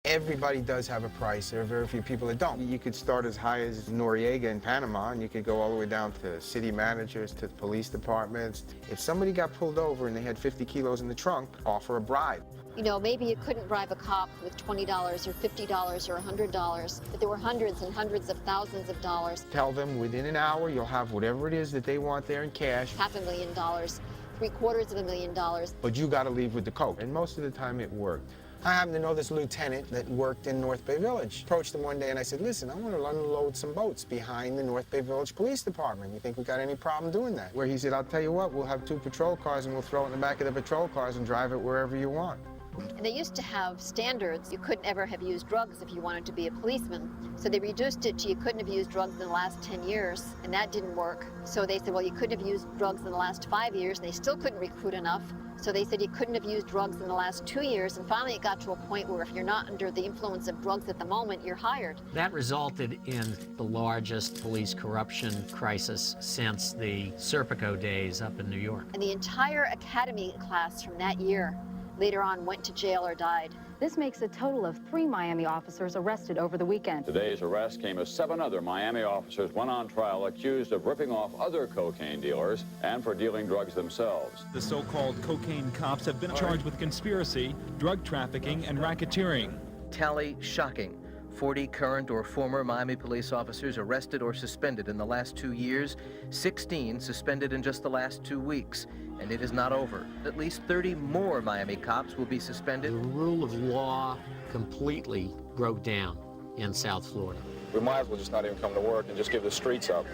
Everybody does have a price. There are very few people that don't. You could start as high as Noriega in Panama, and you could go all the way down to city managers, to police departments. If somebody got pulled over and they had 50 kilos in the trunk, offer a bribe. You know, maybe you couldn't bribe a cop with $20 or $50 or $100, but there were hundreds and hundreds of thousands of dollars. Tell them within an hour you'll have whatever it is that they want there in cash. $500,000, $750,000. But you got to leave with the coke. And most of the time it worked. I happen to know this lieutenant that worked in North Bay Village. Approached him one day and I said, listen, I want to unload some boats behind the North Bay Village Police Department. You think we got any problem doing that? Where he said, I'll tell you what, we'll have 2 patrol cars and we'll throw it in the back of the patrol cars and drive it wherever you want. And they used to have standards. You couldn't ever have used drugs if you wanted to be a policeman. So they reduced it to you couldn't have used drugs in the last 10 years, and that didn't work. So they said, well, you couldn't have used drugs in the last 5 years, and they still couldn't recruit enough. So they said you couldn't have used drugs in the last 2 years, and finally it got to a point where if you're not under the influence of drugs at the moment, you're hired. That resulted in the largest police corruption crisis since the Serpico days up in New York. And the entire academy class from that year later on went to jail or died. This makes a total of 3 Miami officers arrested over the weekend. Today's arrest came as 7 other Miami officers went on trial accused of ripping off other cocaine dealers and for dealing drugs themselves. The so-called cocaine cops have been charged with conspiracy, drug trafficking, and racketeering. Tally shocking. 40 current or former Miami police officers arrested or suspended in the last 2 years, 16 suspended in just the last 2 weeks. And it is not over. At least 30 more Miami cops will be suspended. The rule of law completely broke down in South Florida. We might as well just not even come to work and just give the streets up.